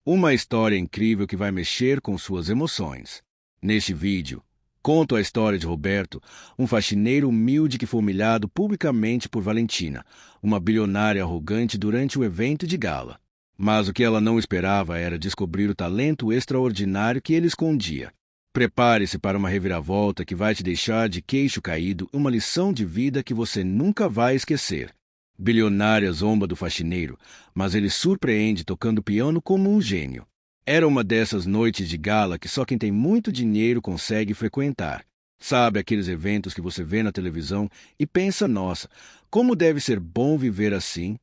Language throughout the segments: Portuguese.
Uma história incrível que vai mexer com suas emoções. Neste vídeo, conto a história de Roberto, um faxineiro humilde que foi humilhado publicamente por Valentina, uma bilionária arrogante durante o evento de gala. Mas o que ela não esperava era descobrir o talento extraordinário que ele escondia. Prepare-se para uma reviravolta que vai te deixar de queixo caído, uma lição de vida que você nunca vai esquecer. Bilionária zomba do faxineiro, mas ele surpreende tocando piano como um gênio. Era uma dessas noites de gala que só quem tem muito dinheiro consegue frequentar. Sabe aqueles eventos que você vê na televisão e pensa, nossa, como deve ser bom viver assim?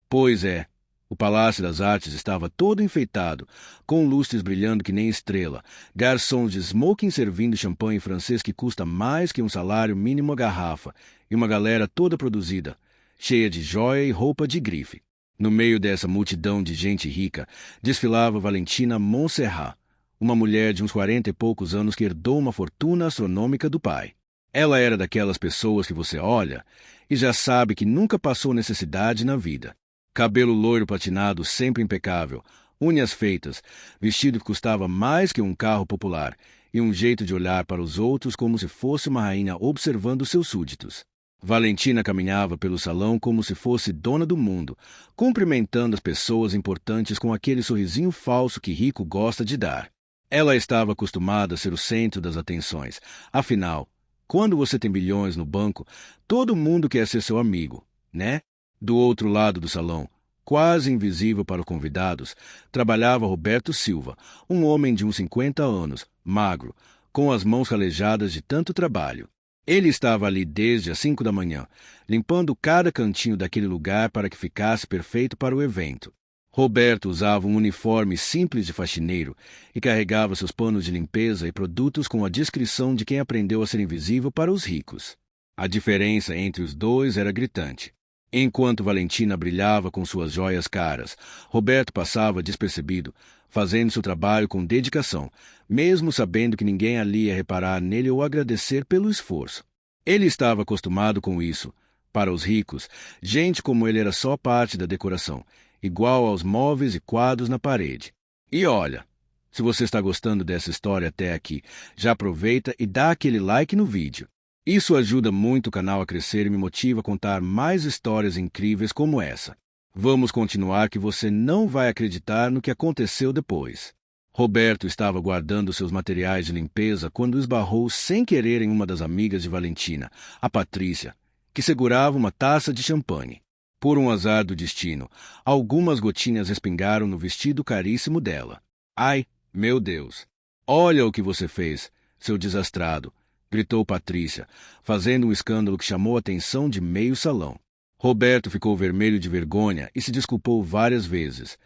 Pois é, o Palácio das Artes estava todo enfeitado, com lustres brilhando que nem estrela, garçons de smoking servindo champanhe francês que custa mais que um salário mínimo a garrafa, e uma galera toda produzida, cheia de joia e roupa de grife. No meio dessa multidão de gente rica, desfilava Valentina Montserrat, uma mulher de uns 40 e poucos anos que herdou uma fortuna astronômica do pai. Ela era daquelas pessoas que você olha e já sabe que nunca passou necessidade na vida. Cabelo loiro platinado sempre impecável, unhas feitas, vestido que custava mais que um carro popular e um jeito de olhar para os outros como se fosse uma rainha observando seus súditos. Valentina caminhava pelo salão como se fosse dona do mundo, cumprimentando as pessoas importantes com aquele sorrisinho falso que rico gosta de dar. Ela estava acostumada a ser o centro das atenções. Afinal, quando você tem bilhões no banco, todo mundo quer ser seu amigo, né? Do outro lado do salão, quase invisível para os convidados, trabalhava Roberto Silva, um homem de uns 50 anos, magro, com as mãos calejadas de tanto trabalho. Ele estava ali desde as 5 da manhã, limpando cada cantinho daquele lugar para que ficasse perfeito para o evento. Roberto usava um uniforme simples de faxineiro e carregava seus panos de limpeza e produtos com a discrição de quem aprendeu a ser invisível para os ricos. A diferença entre os dois era gritante. Enquanto Valentina brilhava com suas joias caras, Roberto passava despercebido, fazendo seu trabalho com dedicação, mesmo sabendo que ninguém ali ia reparar nele ou agradecer pelo esforço. Ele estava acostumado com isso. Para os ricos, gente como ele era só parte da decoração, igual aos móveis e quadros na parede. E olha, se você está gostando dessa história até aqui, já aproveita e dá aquele like no vídeo. Isso ajuda muito o canal a crescer e me motiva a contar mais histórias incríveis como essa. Vamos continuar que você não vai acreditar no que aconteceu depois. Roberto estava guardando seus materiais de limpeza quando esbarrou sem querer em uma das amigas de Valentina, a Patrícia, que segurava uma taça de champanhe. Por um azar do destino, algumas gotinhas respingaram no vestido caríssimo dela. Ai, meu Deus! Olha o que você fez, seu desastrado! Gritou Patrícia, fazendo um escândalo que chamou a atenção de meio salão. Roberto ficou vermelho de vergonha e se desculpou várias vezes.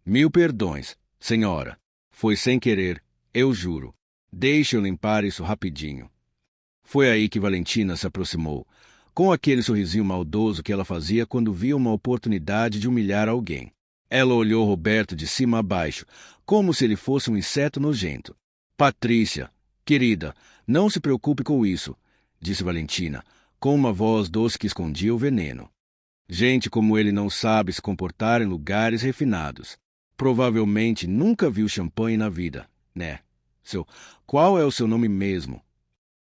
Mil perdões, senhora. Foi sem querer, eu juro. Deixe eu limpar isso rapidinho. Foi aí que Valentina se aproximou, com aquele sorrisinho maldoso que ela fazia quando via uma oportunidade de humilhar alguém. Ela olhou Roberto de cima a baixo, como se ele fosse um inseto nojento. Patrícia, querida, não se preocupe com isso, disse Valentina, com uma voz doce que escondia o veneno. Gente como ele não sabe se comportar em lugares refinados. Provavelmente nunca viu champanhe na vida, né? Qual é o seu nome mesmo?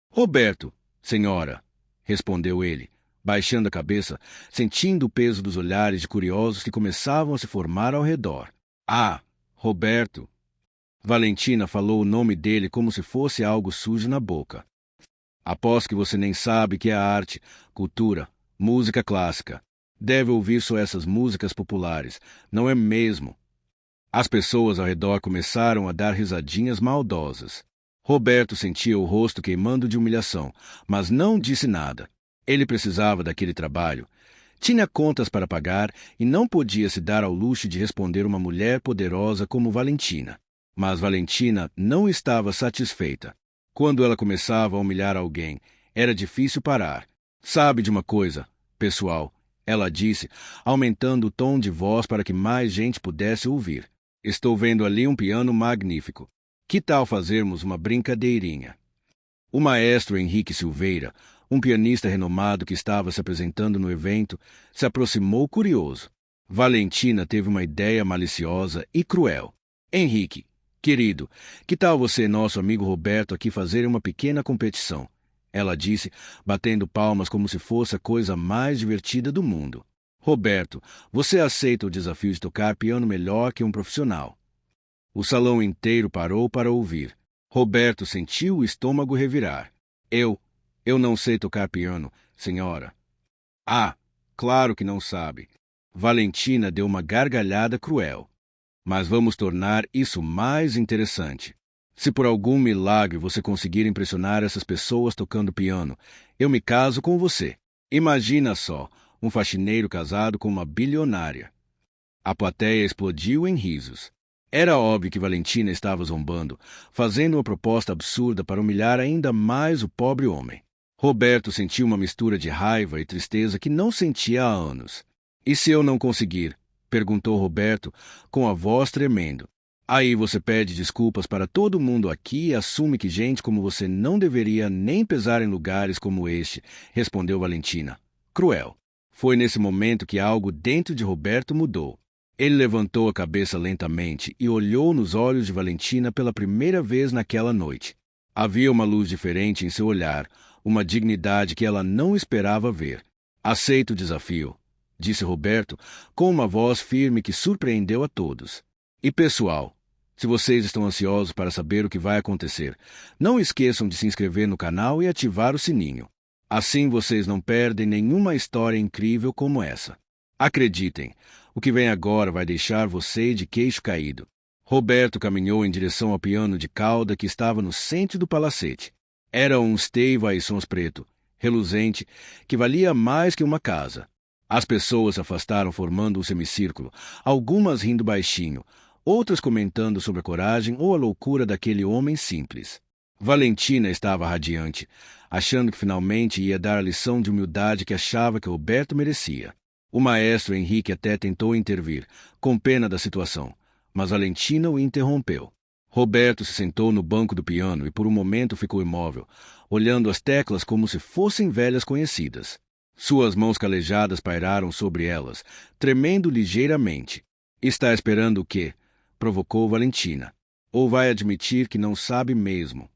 Roberto, senhora, respondeu ele, baixando a cabeça, sentindo o peso dos olhares de curiosos que começavam a se formar ao redor. Ah, Roberto! Valentina falou o nome dele como se fosse algo sujo na boca. Aposto que você nem sabe que é arte, cultura, música clássica. Deve ouvir só essas músicas populares, não é mesmo? As pessoas ao redor começaram a dar risadinhas maldosas. Roberto sentia o rosto queimando de humilhação, mas não disse nada. Ele precisava daquele trabalho. Tinha contas para pagar e não podia se dar ao luxo de responder uma mulher poderosa como Valentina. Mas Valentina não estava satisfeita. Quando ela começava a humilhar alguém, era difícil parar. Sabe de uma coisa, pessoal, ela disse, aumentando o tom de voz para que mais gente pudesse ouvir. Estou vendo ali um piano magnífico. Que tal fazermos uma brincadeirinha? O maestro Henrique Silveira, um pianista renomado que estava se apresentando no evento, se aproximou curioso. Valentina teve uma ideia maliciosa e cruel. Henrique, querido, que tal você e nosso amigo Roberto aqui fazerem uma pequena competição? Ela disse, batendo palmas como se fosse a coisa mais divertida do mundo. Roberto, você aceita o desafio de tocar piano melhor que um profissional? O salão inteiro parou para ouvir. Roberto sentiu o estômago revirar. Eu não sei tocar piano, senhora. Ah, claro que não sabe. Valentina deu uma gargalhada cruel. Mas vamos tornar isso mais interessante. Se por algum milagre você conseguir impressionar essas pessoas tocando piano, eu me caso com você. Imagina só, um faxineiro casado com uma bilionária. A plateia explodiu em risos. Era óbvio que Valentina estava zombando, fazendo uma proposta absurda para humilhar ainda mais o pobre homem. Roberto sentiu uma mistura de raiva e tristeza que não sentia há anos. E se eu não conseguir? Perguntou Roberto, com a voz tremendo. Aí você pede desculpas para todo mundo aqui e assume que gente como você não deveria nem pesar em lugares como este, respondeu Valentina. Cruel. Foi nesse momento que algo dentro de Roberto mudou. Ele levantou a cabeça lentamente e olhou nos olhos de Valentina pela primeira vez naquela noite. Havia uma luz diferente em seu olhar, uma dignidade que ela não esperava ver. Aceito o desafio, disse Roberto, com uma voz firme que surpreendeu a todos. E pessoal, se vocês estão ansiosos para saber o que vai acontecer, não esqueçam de se inscrever no canal e ativar o sininho. Assim vocês não perdem nenhuma história incrível como essa. Acreditem, o que vem agora vai deixar você de queixo caído. Roberto caminhou em direção ao piano de cauda que estava no centro do palacete. Era um Steinway preto, reluzente, que valia mais que uma casa. As pessoas se afastaram formando um semicírculo, algumas rindo baixinho, outras comentando sobre a coragem ou a loucura daquele homem simples. Valentina estava radiante, achando que finalmente ia dar a lição de humildade que achava que Roberto merecia. O maestro Henrique até tentou intervir, com pena da situação, mas Valentina o interrompeu. Roberto se sentou no banco do piano e por um momento ficou imóvel, olhando as teclas como se fossem velhas conhecidas. Suas mãos calejadas pairaram sobre elas, tremendo ligeiramente. Está esperando o quê? Provocou Valentina. Ou vai admitir que não sabe mesmo?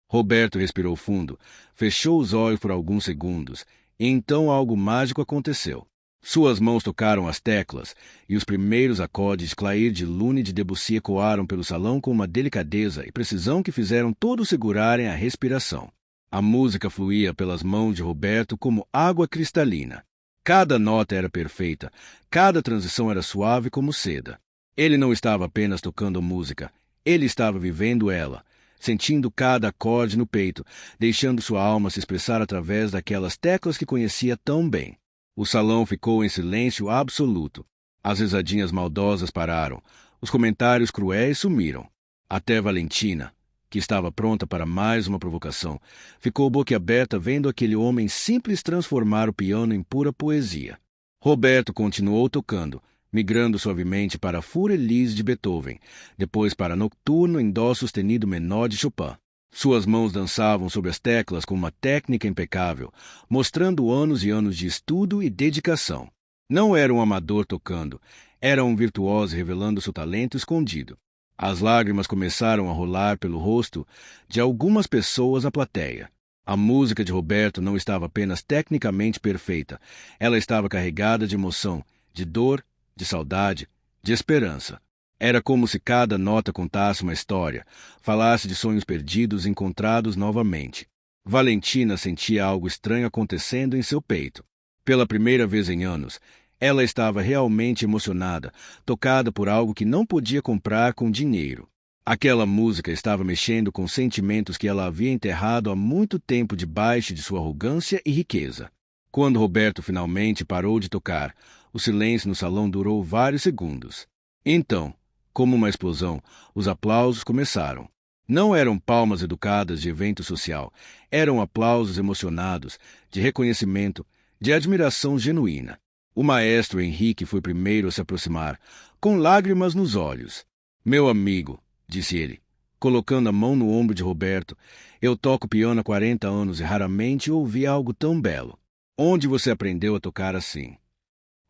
Roberto respirou fundo, fechou os olhos por alguns segundos, e então algo mágico aconteceu. Suas mãos tocaram as teclas, e os primeiros acordes de Clair de Lune de Debussy ecoaram pelo salão com uma delicadeza e precisão que fizeram todos segurarem a respiração. A música fluía pelas mãos de Roberto como água cristalina. Cada nota era perfeita, cada transição era suave como seda. Ele não estava apenas tocando música, ele estava vivendo ela, sentindo cada acorde no peito, deixando sua alma se expressar através daquelas teclas que conhecia tão bem. O salão ficou em silêncio absoluto. As risadinhas maldosas pararam, os comentários cruéis sumiram. Até Valentina, que estava pronta para mais uma provocação, ficou boquiaberta vendo aquele homem simples transformar o piano em pura poesia. Roberto continuou tocando, migrando suavemente para a Fur Elise de Beethoven, depois para Nocturno em Dó sustenido menor de Chopin. Suas mãos dançavam sobre as teclas com uma técnica impecável, mostrando anos e anos de estudo e dedicação. Não era um amador tocando, era um virtuoso revelando seu talento escondido. As lágrimas começaram a rolar pelo rosto de algumas pessoas na plateia. A música de Roberto não estava apenas tecnicamente perfeita, ela estava carregada de emoção, de dor, de saudade, de esperança. Era como se cada nota contasse uma história, falasse de sonhos perdidos encontrados novamente. Valentina sentia algo estranho acontecendo em seu peito. Pela primeira vez em anos, ela estava realmente emocionada, tocada por algo que não podia comprar com dinheiro. Aquela música estava mexendo com sentimentos que ela havia enterrado há muito tempo debaixo de sua arrogância e riqueza. Quando Roberto finalmente parou de tocar, o silêncio no salão durou vários segundos. Então, como uma explosão, os aplausos começaram. Não eram palmas educadas de evento social, eram aplausos emocionados, de reconhecimento, de admiração genuína. O maestro Henrique foi primeiro a se aproximar, com lágrimas nos olhos. Meu amigo, disse ele, colocando a mão no ombro de Roberto, eu toco piano há 40 anos e raramente ouvi algo tão belo. Onde você aprendeu a tocar assim?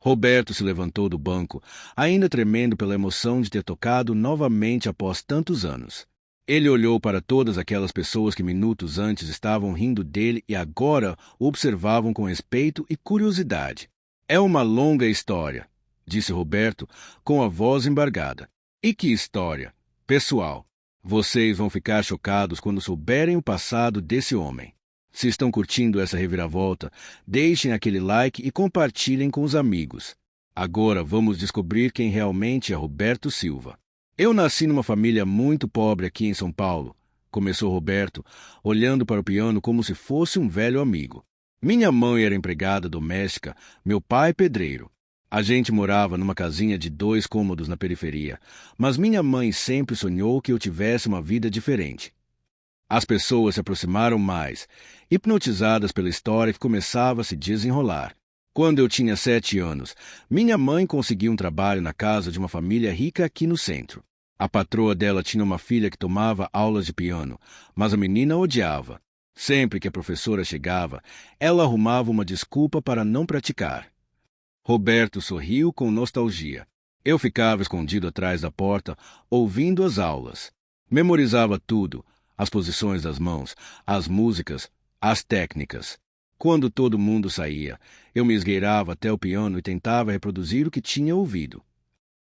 Roberto se levantou do banco, ainda tremendo pela emoção de ter tocado novamente após tantos anos. Ele olhou para todas aquelas pessoas que minutos antes estavam rindo dele e agora o observavam com respeito e curiosidade. É uma longa história, disse Roberto com a voz embargada. E que história, pessoal! Vocês vão ficar chocados quando souberem o passado desse homem. Se estão curtindo essa reviravolta, deixem aquele like e compartilhem com os amigos. Agora vamos descobrir quem realmente é Roberto Silva. Eu nasci numa família muito pobre aqui em São Paulo, começou Roberto, olhando para o piano como se fosse um velho amigo. Minha mãe era empregada doméstica, meu pai pedreiro. A gente morava numa casinha de 2 cômodos na periferia, mas minha mãe sempre sonhou que eu tivesse uma vida diferente. As pessoas se aproximaram mais, hipnotizadas pela história que começava a se desenrolar. Quando eu tinha 7 anos, minha mãe conseguiu um trabalho na casa de uma família rica aqui no centro. A patroa dela tinha uma filha que tomava aulas de piano, mas a menina odiava. Sempre que a professora chegava, ela arrumava uma desculpa para não praticar. Roberto sorriu com nostalgia. Eu ficava escondido atrás da porta, ouvindo as aulas. Memorizava tudo. As posições das mãos, as músicas, as técnicas. Quando todo mundo saía, eu me esgueirava até o piano e tentava reproduzir o que tinha ouvido.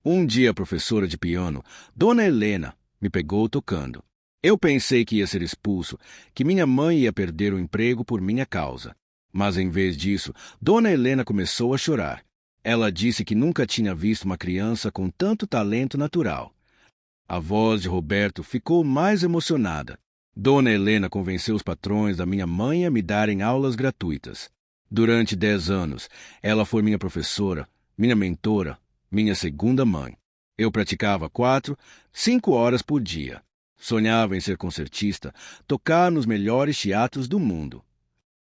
Um dia a professora de piano, Dona Helena, me pegou tocando. Eu pensei que ia ser expulso, que minha mãe ia perder o emprego por minha causa. Mas em vez disso, Dona Helena começou a chorar. Ela disse que nunca tinha visto uma criança com tanto talento natural. A voz de Roberto ficou mais emocionada. Dona Helena convenceu os patrões da minha mãe a me darem aulas gratuitas. Durante 10 anos, ela foi minha professora, minha mentora, minha segunda mãe. Eu praticava 4, 5 horas por dia. Sonhava em ser concertista, tocar nos melhores teatros do mundo.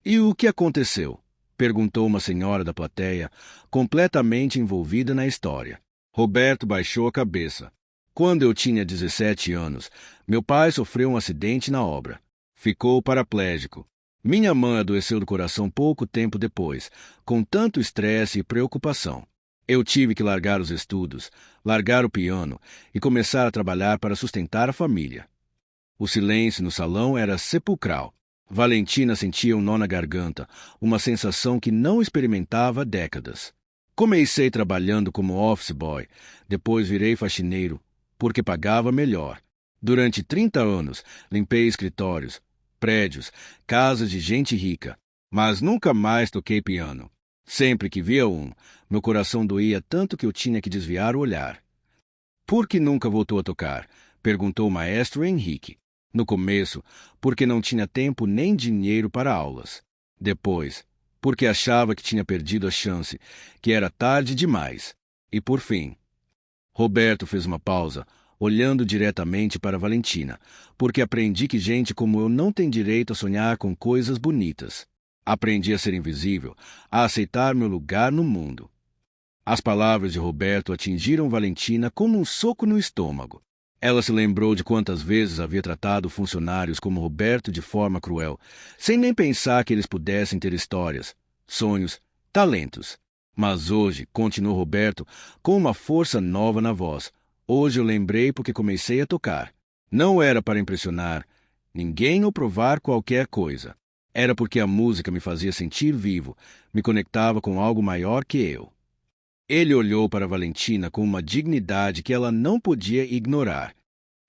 E o que aconteceu? Perguntou uma senhora da plateia, completamente envolvida na história. Roberto baixou a cabeça. Quando eu tinha 17 anos, meu pai sofreu um acidente na obra. Ficou paraplégico. Minha mãe adoeceu do coração pouco tempo depois, com tanto estresse e preocupação. Eu tive que largar os estudos, largar o piano e começar a trabalhar para sustentar a família. O silêncio no salão era sepulcral. Valentina sentia um nó na garganta, uma sensação que não experimentava há décadas. Comecei trabalhando como office boy, depois virei faxineiro, porque pagava melhor. Durante 30 anos, limpei escritórios, prédios, casas de gente rica, mas nunca mais toquei piano. Sempre que via meu coração doía tanto que eu tinha que desviar o olhar. Por que nunca voltou a tocar? Perguntou o maestro Henrique. No começo, porque não tinha tempo nem dinheiro para aulas. Depois, porque achava que tinha perdido a chance, que era tarde demais. E por fim, Roberto fez uma pausa, olhando diretamente para Valentina, porque aprendi que gente como eu não tem direito a sonhar com coisas bonitas. Aprendi a ser invisível, a aceitar meu lugar no mundo. As palavras de Roberto atingiram Valentina como um soco no estômago. Ela se lembrou de quantas vezes havia tratado funcionários como Roberto de forma cruel, sem nem pensar que eles pudessem ter histórias, sonhos, talentos. Mas hoje, continuou Roberto, com uma força nova na voz. Hoje eu lembrei porque comecei a tocar. Não era para impressionar ninguém ou provar qualquer coisa. Era porque a música me fazia sentir vivo, me conectava com algo maior que eu. Ele olhou para Valentina com uma dignidade que ela não podia ignorar.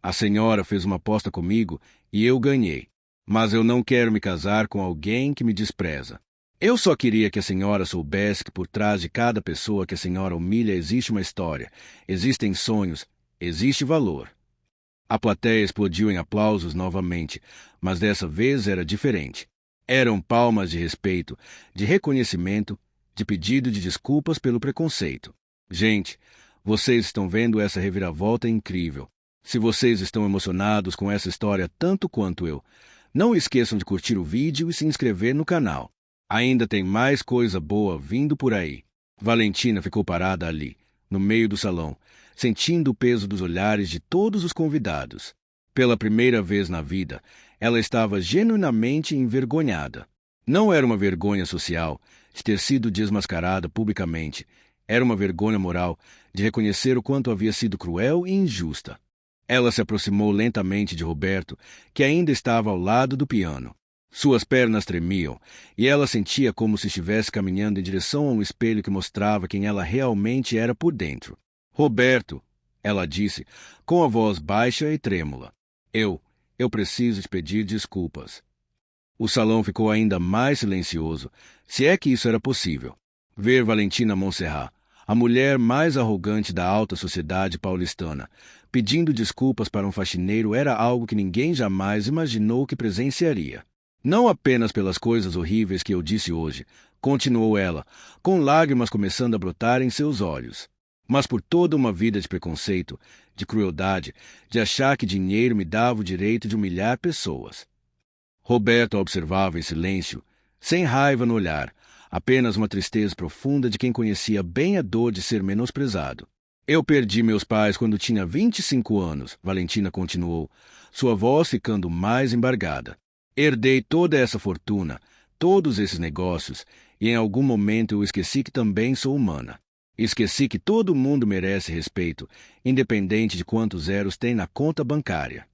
A senhora fez uma aposta comigo e eu ganhei. Mas eu não quero me casar com alguém que me despreza. Eu só queria que a senhora soubesse que por trás de cada pessoa que a senhora humilha existe uma história, existem sonhos, existe valor. A plateia explodiu em aplausos novamente, mas dessa vez era diferente. Eram palmas de respeito, de reconhecimento, de pedido de desculpas pelo preconceito. Gente, vocês estão vendo essa reviravolta incrível. Se vocês estão emocionados com essa história tanto quanto eu, não esqueçam de curtir o vídeo e se inscrever no canal. Ainda tem mais coisa boa vindo por aí. Valentina ficou parada ali, no meio do salão, sentindo o peso dos olhares de todos os convidados. Pela primeira vez na vida, ela estava genuinamente envergonhada. Não era uma vergonha social de ter sido desmascarada publicamente. Era uma vergonha moral de reconhecer o quanto havia sido cruel e injusta. Ela se aproximou lentamente de Roberto, que ainda estava ao lado do piano. Suas pernas tremiam, e ela sentia como se estivesse caminhando em direção a um espelho que mostrava quem ela realmente era por dentro. Roberto, ela disse, com a voz baixa e trêmula. Eu preciso te pedir desculpas. O salão ficou ainda mais silencioso, se é que isso era possível. Ver Valentina Monserrat, a mulher mais arrogante da alta sociedade paulistana, pedindo desculpas para um faxineiro era algo que ninguém jamais imaginou que presenciaria. Não apenas pelas coisas horríveis que eu disse hoje, continuou ela, com lágrimas começando a brotar em seus olhos, mas por toda uma vida de preconceito, de crueldade, de achar que dinheiro me dava o direito de humilhar pessoas. Roberto a observava em silêncio, sem raiva no olhar, apenas uma tristeza profunda de quem conhecia bem a dor de ser menosprezado. Eu perdi meus pais quando tinha 25 anos, Valentina continuou, sua voz ficando mais embargada. Herdei toda essa fortuna, todos esses negócios, e em algum momento eu esqueci que também sou humana. Esqueci que todo mundo merece respeito, independente de quantos zeros tem na conta bancária.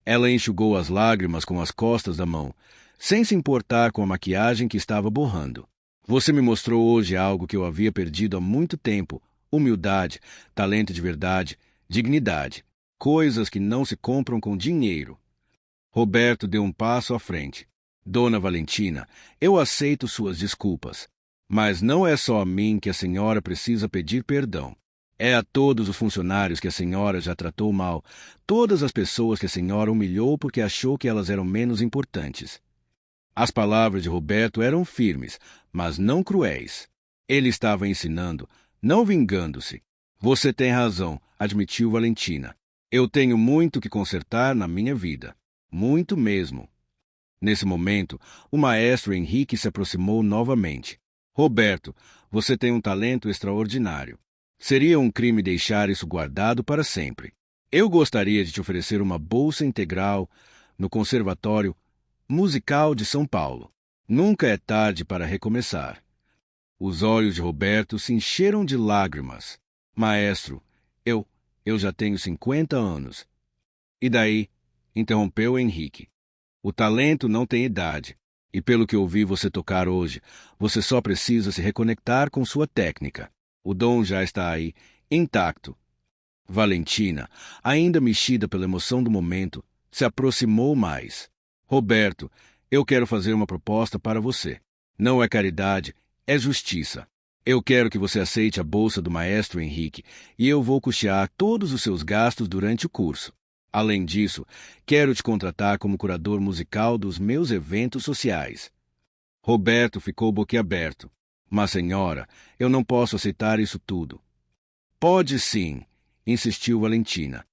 Ela enxugou as lágrimas com as costas da mão, sem se importar com a maquiagem que estava borrando. Você me mostrou hoje algo que eu havia perdido há muito tempo: humildade, talento de verdade, dignidade. Coisas que não se compram com dinheiro. Roberto deu um passo à frente. Dona Valentina, eu aceito suas desculpas. Mas não é só a mim que a senhora precisa pedir perdão. É a todos os funcionários que a senhora já tratou mal, todas as pessoas que a senhora humilhou porque achou que elas eram menos importantes. As palavras de Roberto eram firmes, mas não cruéis. Ele estava ensinando, não vingando-se. Você tem razão, admitiu Valentina. Eu tenho muito que consertar na minha vida. Muito mesmo. Nesse momento, o maestro Henrique se aproximou novamente. Roberto, você tem um talento extraordinário. Seria um crime deixar isso guardado para sempre. Eu gostaria de te oferecer uma bolsa integral no Conservatório Musical de São Paulo. Nunca é tarde para recomeçar. Os olhos de Roberto se encheram de lágrimas. Maestro, eu já tenho 50 anos. E daí? Interrompeu Henrique. O talento não tem idade. E pelo que ouvi você tocar hoje, você só precisa se reconectar com sua técnica. O dom já está aí, intacto. Valentina, ainda mexida pela emoção do momento, se aproximou mais. Roberto, eu quero fazer uma proposta para você. Não é caridade, é justiça. Eu quero que você aceite a bolsa do maestro Henrique e eu vou custear todos os seus gastos durante o curso. Além disso, quero te contratar como curador musical dos meus eventos sociais. Roberto ficou boquiaberto. Mas, senhora, eu não posso aceitar isso tudo. Pode sim, insistiu Valentina.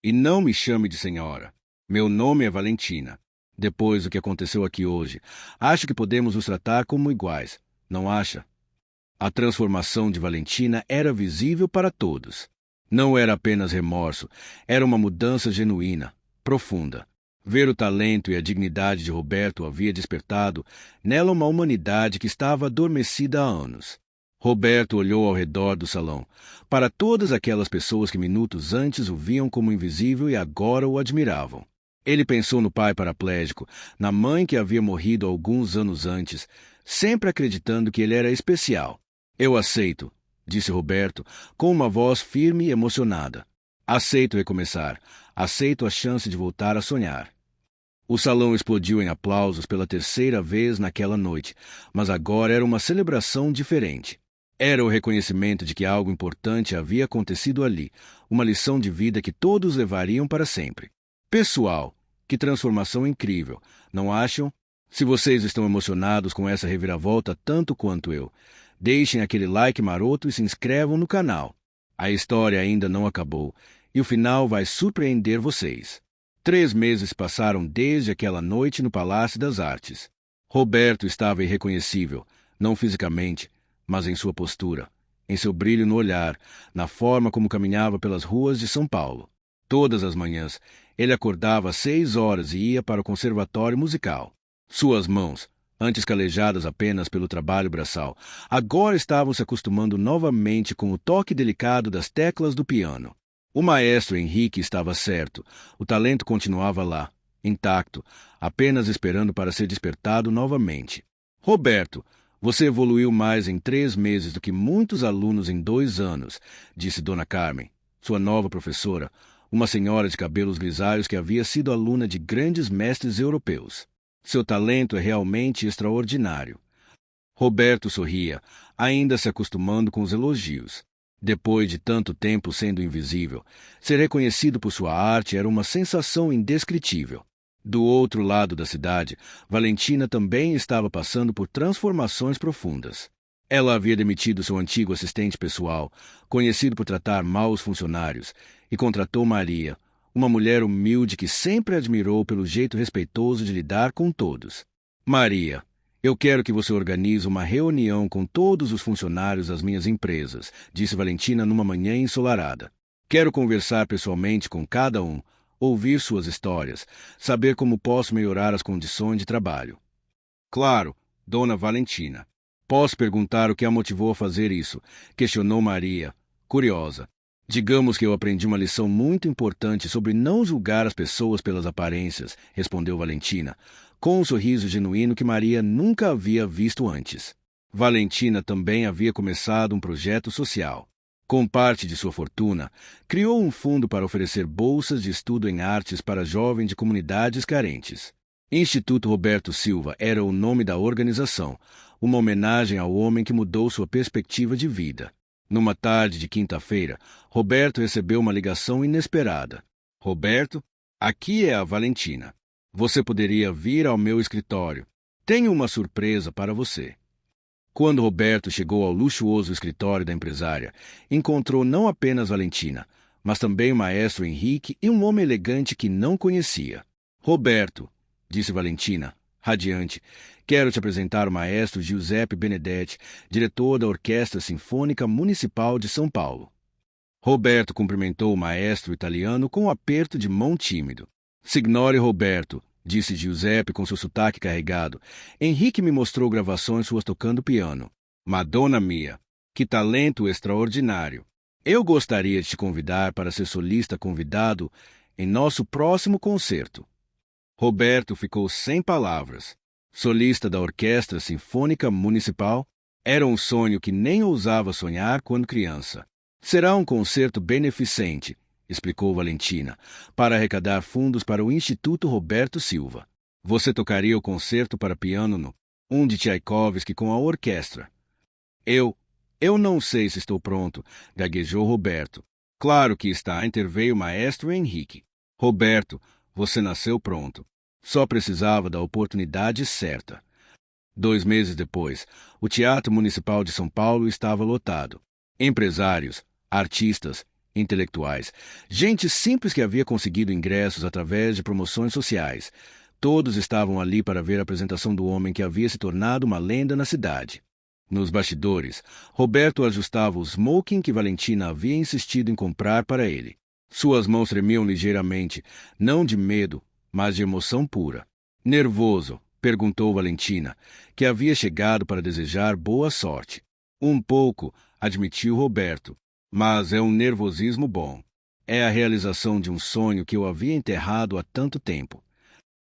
E não me chame de senhora. Meu nome é Valentina. Depois do que aconteceu aqui hoje, acho que podemos nos tratar como iguais, não acha? A transformação de Valentina era visível para todos. Não era apenas remorso, era uma mudança genuína, profunda. Ver o talento e a dignidade de Roberto havia despertado nela uma humanidade que estava adormecida há anos. Roberto olhou ao redor do salão, para todas aquelas pessoas que minutos antes o viam como invisível e agora o admiravam. Ele pensou no pai paraplégico, na mãe que havia morrido alguns anos antes, sempre acreditando que ele era especial. Eu aceito, disse Roberto, com uma voz firme e emocionada. Aceito recomeçar. Aceito a chance de voltar a sonhar. O salão explodiu em aplausos pela terceira vez naquela noite, mas agora era uma celebração diferente. Era o reconhecimento de que algo importante havia acontecido ali, uma lição de vida que todos levariam para sempre. Pessoal, que transformação incrível, não acham? Se vocês estão emocionados com essa reviravolta tanto quanto eu, deixem aquele like maroto e se inscrevam no canal. A história ainda não acabou e o final vai surpreender vocês. 3 meses passaram desde aquela noite no Palácio das Artes. Roberto estava irreconhecível, não fisicamente, mas em sua postura, em seu brilho no olhar, na forma como caminhava pelas ruas de São Paulo. Todas as manhãs, ele acordava às 6 horas e ia para o Conservatório Musical. Suas mãos, antes calejadas apenas pelo trabalho braçal, agora estavam se acostumando novamente com o toque delicado das teclas do piano. O maestro Henrique estava certo. O talento continuava lá, intacto, apenas esperando para ser despertado novamente. Roberto, você evoluiu mais em 3 meses do que muitos alunos em 2 anos, disse Dona Carmen, sua nova professora, uma senhora de cabelos grisalhos que havia sido aluna de grandes mestres europeus. Seu talento é realmente extraordinário. Roberto sorria, ainda se acostumando com os elogios. Depois de tanto tempo sendo invisível, ser reconhecido por sua arte era uma sensação indescritível. Do outro lado da cidade, Valentina também estava passando por transformações profundas. Ela havia demitido seu antigo assistente pessoal, conhecido por tratar mal os funcionários, e contratou Maria, uma mulher humilde que sempre admirou pelo jeito respeitoso de lidar com todos. Maria, eu quero que você organize uma reunião com todos os funcionários das minhas empresas, disse Valentina numa manhã ensolarada. Quero conversar pessoalmente com cada um, ouvir suas histórias, saber como posso melhorar as condições de trabalho. Claro, Dona Valentina. Posso perguntar o que a motivou a fazer isso? Questionou Maria, curiosa. Digamos que eu aprendi uma lição muito importante sobre não julgar as pessoas pelas aparências, respondeu Valentina, com um sorriso genuíno que Maria nunca havia visto antes. Valentina também havia começado um projeto social. Com parte de sua fortuna, criou um fundo para oferecer bolsas de estudo em artes para jovens de comunidades carentes. Instituto Roberto Silva era o nome da organização, uma homenagem ao homem que mudou sua perspectiva de vida. Numa tarde de quinta-feira, Roberto recebeu uma ligação inesperada. Roberto, aqui é a Valentina. Você poderia vir ao meu escritório. Tenho uma surpresa para você. Quando Roberto chegou ao luxuoso escritório da empresária, encontrou não apenas Valentina, mas também o maestro Henrique e um homem elegante que não conhecia. Roberto, disse Valentina, radiante, quero te apresentar o maestro Giuseppe Benedetti, diretor da Orquestra Sinfônica Municipal de São Paulo. Roberto cumprimentou o maestro italiano com um aperto de mão tímido. Signore Roberto, disse Giuseppe com seu sotaque carregado, Henrique me mostrou gravações suas tocando piano. Madonna mia, que talento extraordinário! Eu gostaria de te convidar para ser solista convidado em nosso próximo concerto. Roberto ficou sem palavras. Solista da Orquestra Sinfônica Municipal, era um sonho que nem ousava sonhar quando criança. Será um concerto beneficente, explicou Valentina, para arrecadar fundos para o Instituto Roberto Silva. Você tocaria o concerto para piano no um de Tchaikovsky com a orquestra. Eu não sei se estou pronto, gaguejou Roberto. Claro que está, interveio o maestro Henrique. Roberto, você nasceu pronto. Só precisava da oportunidade certa. 2 meses depois, o Teatro Municipal de São Paulo estava lotado. Empresários, artistas, intelectuais, gente simples que havia conseguido ingressos através de promoções sociais. Todos estavam ali para ver a apresentação do homem que havia se tornado uma lenda na cidade. Nos bastidores, Roberto ajustava o smoking que Valentina havia insistido em comprar para ele. Suas mãos tremiam ligeiramente, não de medo, mas de emoção pura. Nervoso? Perguntou Valentina, que havia chegado para desejar boa sorte. Um pouco, admitiu Roberto, mas é um nervosismo bom. É a realização de um sonho que eu havia enterrado há tanto tempo.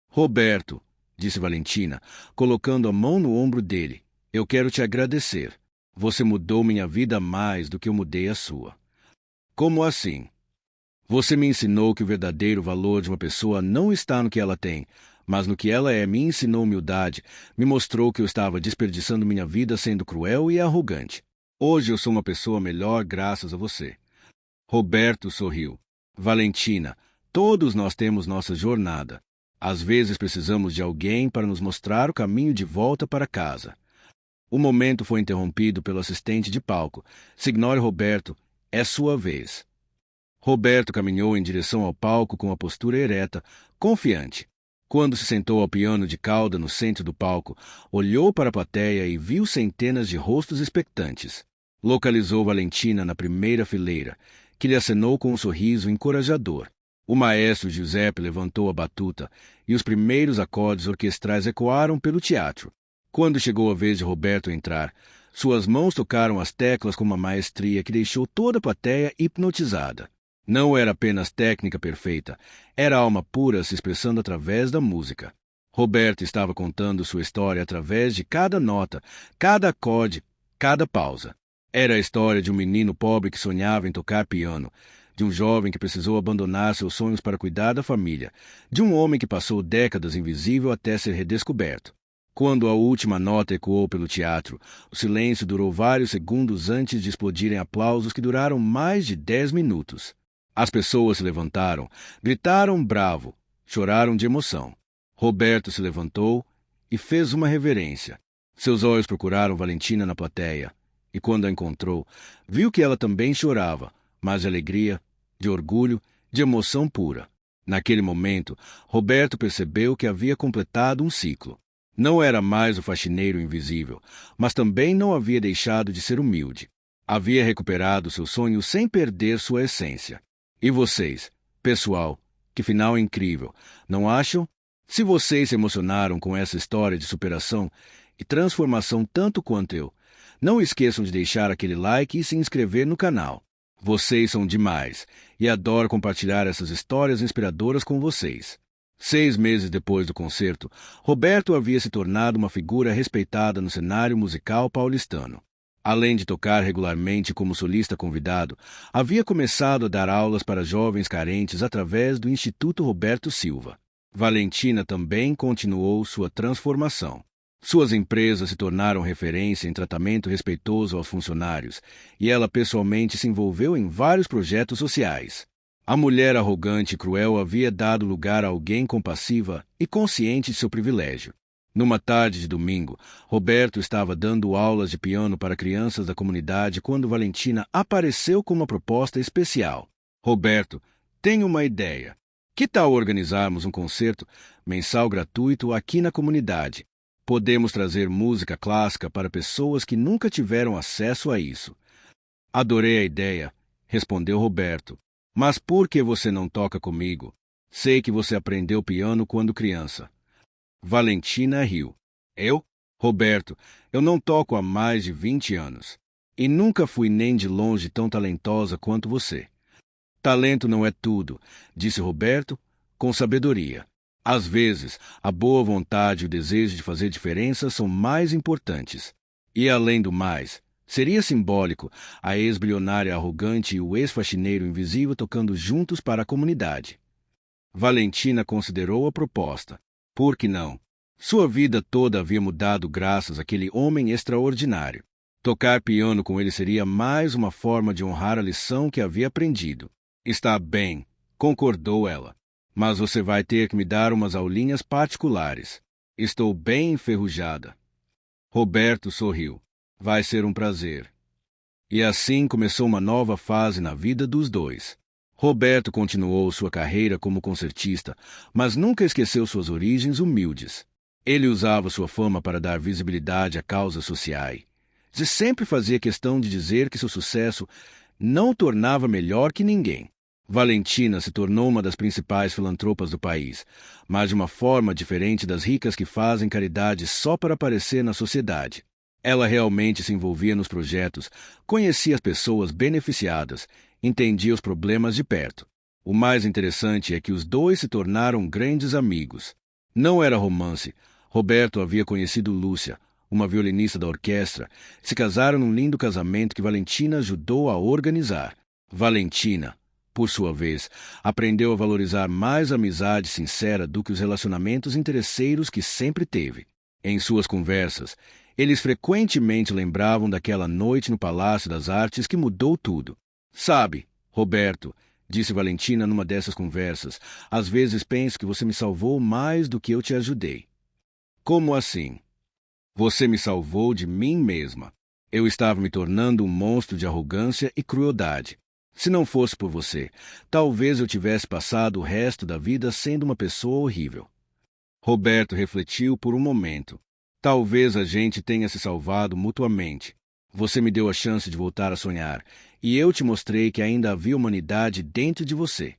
Roberto, disse Valentina, colocando a mão no ombro dele, eu quero te agradecer. Você mudou minha vida mais do que eu mudei a sua. Como assim? Você me ensinou que o verdadeiro valor de uma pessoa não está no que ela tem, mas no que ela é. Me ensinou humildade, me mostrou que eu estava desperdiçando minha vida sendo cruel e arrogante. Hoje eu sou uma pessoa melhor graças a você. Roberto sorriu. Valentina, todos nós temos nossa jornada. Às vezes precisamos de alguém para nos mostrar o caminho de volta para casa. O momento foi interrompido pelo assistente de palco. Signore Roberto, é sua vez. Roberto caminhou em direção ao palco com a postura ereta, confiante. Quando se sentou ao piano de cauda no centro do palco, olhou para a plateia e viu centenas de rostos expectantes. Localizou Valentina na primeira fileira, que lhe acenou com um sorriso encorajador. O maestro Giuseppe levantou a batuta e os primeiros acordes orquestrais ecoaram pelo teatro. Quando chegou a vez de Roberto entrar, suas mãos tocaram as teclas com uma maestria que deixou toda a plateia hipnotizada. Não era apenas técnica perfeita, era alma pura se expressando através da música. Roberto estava contando sua história através de cada nota, cada acorde, cada pausa. Era a história de um menino pobre que sonhava em tocar piano, de um jovem que precisou abandonar seus sonhos para cuidar da família, de um homem que passou décadas invisível até ser redescoberto. Quando a última nota ecoou pelo teatro, o silêncio durou vários segundos antes de explodirem aplausos que duraram mais de 10 minutos. As pessoas se levantaram, gritaram bravo, choraram de emoção. Roberto se levantou e fez uma reverência. Seus olhos procuraram Valentina na plateia, e quando a encontrou, viu que ela também chorava, mas de alegria, de orgulho, de emoção pura. Naquele momento, Roberto percebeu que havia completado um ciclo. Não era mais o faxineiro invisível, mas também não havia deixado de ser humilde. Havia recuperado seu sonho sem perder sua essência. E vocês, pessoal, que final incrível, não acham? Se vocês se emocionaram com essa história de superação e transformação tanto quanto eu, não esqueçam de deixar aquele like e se inscrever no canal. Vocês são demais e adoro compartilhar essas histórias inspiradoras com vocês. 6 meses depois do concerto, Roberto havia se tornado uma figura respeitada no cenário musical paulistano. Além de tocar regularmente como solista convidado, havia começado a dar aulas para jovens carentes através do Instituto Roberto Silva. Valentina também continuou sua transformação. Suas empresas se tornaram referência em tratamento respeitoso aos funcionários, e ela pessoalmente se envolveu em vários projetos sociais. A mulher arrogante e cruel havia dado lugar a alguém compassiva e consciente de seu privilégio. Numa tarde de domingo, Roberto estava dando aulas de piano para crianças da comunidade quando Valentina apareceu com uma proposta especial. Roberto, tenho uma ideia. Que tal organizarmos um concerto mensal gratuito aqui na comunidade? Podemos trazer música clássica para pessoas que nunca tiveram acesso a isso. Adorei a ideia, respondeu Roberto. Mas por que você não toca comigo? Sei que você aprendeu piano quando criança. Valentina riu. Eu? Roberto, eu não toco há mais de 20 anos. E nunca fui nem de longe tão talentosa quanto você. Talento não é tudo, disse Roberto, com sabedoria. Às vezes, a boa vontade e o desejo de fazer diferença são mais importantes. E, além do mais, seria simbólico a ex-bilionária arrogante e o ex-faxineiro invisível tocando juntos para a comunidade. Valentina considerou a proposta. Por que não? Sua vida toda havia mudado graças àquele homem extraordinário. Tocar piano com ele seria mais uma forma de honrar a lição que havia aprendido. Está bem, concordou ela. Mas você vai ter que me dar umas aulinhas particulares. Estou bem enferrujada. Roberto sorriu. Vai ser um prazer. E assim começou uma nova fase na vida dos dois. Roberto continuou sua carreira como concertista, mas nunca esqueceu suas origens humildes. Ele usava sua fama para dar visibilidade a causas sociais. E sempre fazia questão de dizer que seu sucesso não o tornava melhor que ninguém. Valentina se tornou uma das principais filantropas do país, mas de uma forma diferente das ricas que fazem caridade só para aparecer na sociedade. Ela realmente se envolvia nos projetos, conhecia as pessoas beneficiadas, entendia os problemas de perto. O mais interessante é que os dois se tornaram grandes amigos. Não era romance. Roberto havia conhecido Lúcia, uma violinista da orquestra. Se casaram num lindo casamento que Valentina ajudou a organizar. Valentina, por sua vez, aprendeu a valorizar mais a amizade sincera do que os relacionamentos interesseiros que sempre teve. Em suas conversas, eles frequentemente lembravam daquela noite no Palácio das Artes que mudou tudo. Sabe, Roberto, disse Valentina numa dessas conversas, às vezes penso que você me salvou mais do que eu te ajudei. Como assim? Você me salvou de mim mesma. Eu estava me tornando um monstro de arrogância e crueldade. Se não fosse por você, talvez eu tivesse passado o resto da vida sendo uma pessoa horrível. Roberto refletiu por um momento. Talvez a gente tenha se salvado mutuamente. Você me deu a chance de voltar a sonhar, e eu te mostrei que ainda havia humanidade dentro de você.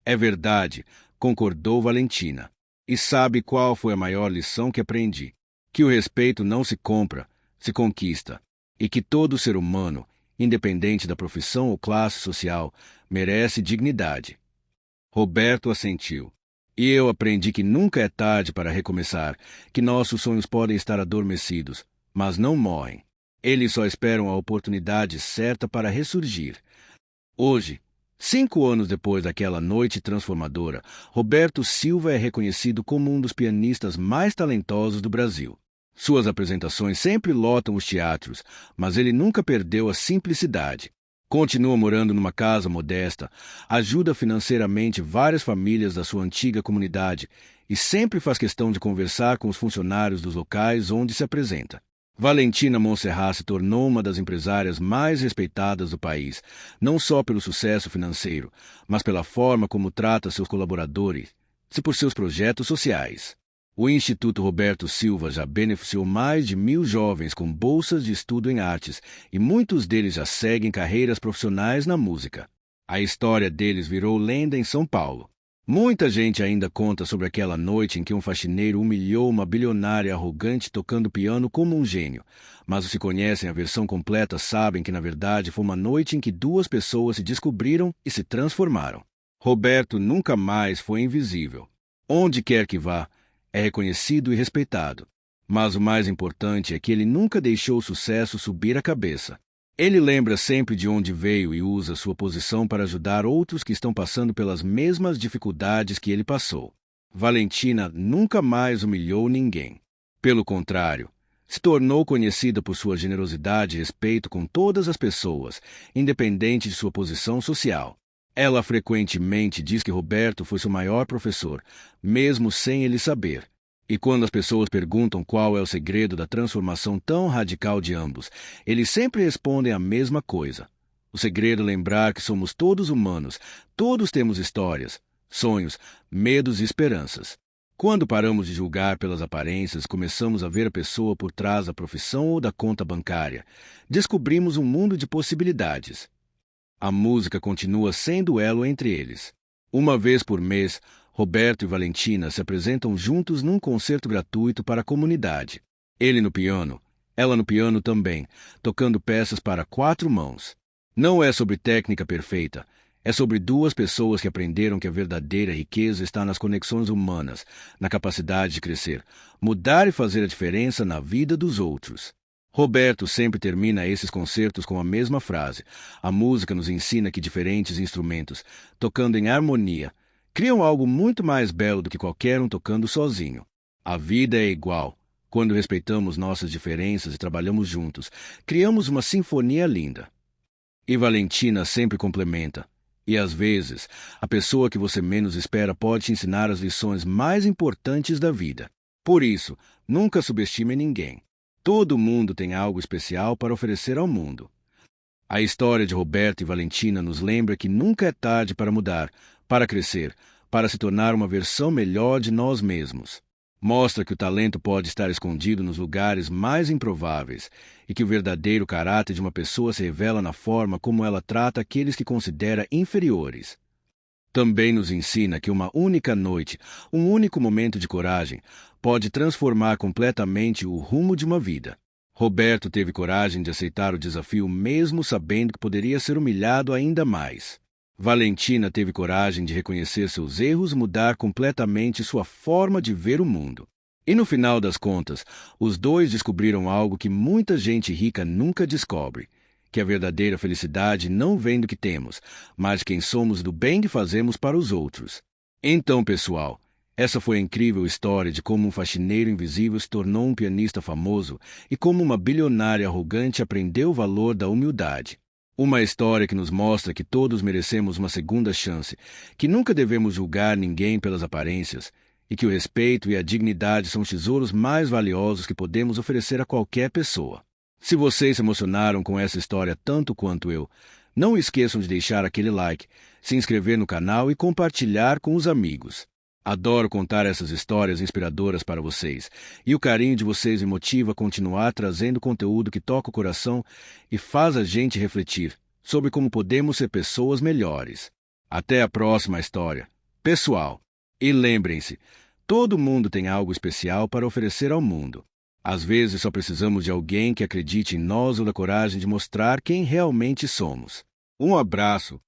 É verdade, concordou Valentina. E sabe qual foi a maior lição que aprendi? que o respeito não se compra, se conquista, e que todo ser humano, independente da profissão ou classe social, merece dignidade. Roberto assentiu. E eu aprendi que nunca é tarde para recomeçar, que nossos sonhos podem estar adormecidos, mas não morrem. Eles só esperam a oportunidade certa para ressurgir. Hoje, 5 anos depois daquela noite transformadora, Roberto Silva é reconhecido como um dos pianistas mais talentosos do Brasil. Suas apresentações sempre lotam os teatros, mas ele nunca perdeu a simplicidade. Continua morando numa casa modesta, ajuda financeiramente várias famílias da sua antiga comunidade e sempre faz questão de conversar com os funcionários dos locais onde se apresenta. Valentina Monserrat se tornou uma das empresárias mais respeitadas do país, não só pelo sucesso financeiro, mas pela forma como trata seus colaboradores e por seus projetos sociais. O Instituto Roberto Silva já beneficiou mais de 1.000 jovens com bolsas de estudo em artes e muitos deles já seguem carreiras profissionais na música. A história deles virou lenda em São Paulo. Muita gente ainda conta sobre aquela noite em que um faxineiro humilhou uma bilionária arrogante tocando piano como um gênio, mas os que conhecem a versão completa sabem que na verdade foi uma noite em que 2 pessoas se descobriram e se transformaram. Roberto nunca mais foi invisível. Onde quer que vá, é reconhecido e respeitado. Mas o mais importante é que ele nunca deixou o sucesso subir a cabeça. Ele lembra sempre de onde veio e usa sua posição para ajudar outros que estão passando pelas mesmas dificuldades que ele passou. Valentina nunca mais humilhou ninguém. Pelo contrário, se tornou conhecida por sua generosidade e respeito com todas as pessoas, independente de sua posição social. Ela frequentemente diz que Roberto foi seu maior professor, mesmo sem ele saber. E quando as pessoas perguntam qual é o segredo da transformação tão radical de ambos, eles sempre respondem a mesma coisa. O segredo é lembrar que somos todos humanos, todos temos histórias, sonhos, medos e esperanças. Quando paramos de julgar pelas aparências, começamos a ver a pessoa por trás da profissão ou da conta bancária. Descobrimos um mundo de possibilidades. A música continua sendo o elo entre eles. Uma vez por mês, Roberto e Valentina se apresentam juntos num concerto gratuito para a comunidade. Ele no piano, ela no piano também, tocando peças para 4 mãos. Não é sobre técnica perfeita, é sobre 2 pessoas que aprenderam que a verdadeira riqueza está nas conexões humanas, na capacidade de crescer, mudar e fazer a diferença na vida dos outros. Roberto sempre termina esses concertos com a mesma frase. A música nos ensina que diferentes instrumentos, tocando em harmonia, criam algo muito mais belo do que qualquer um tocando sozinho. A vida é igual. Quando respeitamos nossas diferenças e trabalhamos juntos, criamos uma sinfonia linda. E Valentina sempre complementa. E às vezes, a pessoa que você menos espera pode te ensinar as lições mais importantes da vida. Por isso, nunca subestime ninguém. Todo mundo tem algo especial para oferecer ao mundo. A história de Roberto e Valentina nos lembra que nunca é tarde para mudar, para crescer, para se tornar uma versão melhor de nós mesmos. Mostra que o talento pode estar escondido nos lugares mais improváveis e que o verdadeiro caráter de uma pessoa se revela na forma como ela trata aqueles que considera inferiores. Também nos ensina que uma única noite, um único momento de coragem, pode transformar completamente o rumo de uma vida. Roberto teve coragem de aceitar o desafio mesmo sabendo que poderia ser humilhado ainda mais. Valentina teve coragem de reconhecer seus erros e mudar completamente sua forma de ver o mundo. E no final das contas, os 2 descobriram algo que muita gente rica nunca descobre, que a verdadeira felicidade não vem do que temos, mas de quem somos, do bem que fazemos para os outros. Então, pessoal, essa foi a incrível história de como um faxineiro invisível se tornou um pianista famoso e como uma bilionária arrogante aprendeu o valor da humildade. Uma história que nos mostra que todos merecemos uma segunda chance, que nunca devemos julgar ninguém pelas aparências e que o respeito e a dignidade são os tesouros mais valiosos que podemos oferecer a qualquer pessoa. Se vocês se emocionaram com essa história tanto quanto eu, não esqueçam de deixar aquele like, se inscrever no canal e compartilhar com os amigos. Adoro contar essas histórias inspiradoras para vocês, e o carinho de vocês me motiva a continuar trazendo conteúdo que toca o coração e faz a gente refletir sobre como podemos ser pessoas melhores. Até a próxima história, pessoal! E lembrem-se, todo mundo tem algo especial para oferecer ao mundo. Às vezes só precisamos de alguém que acredite em nós ou da coragem de mostrar quem realmente somos. Um abraço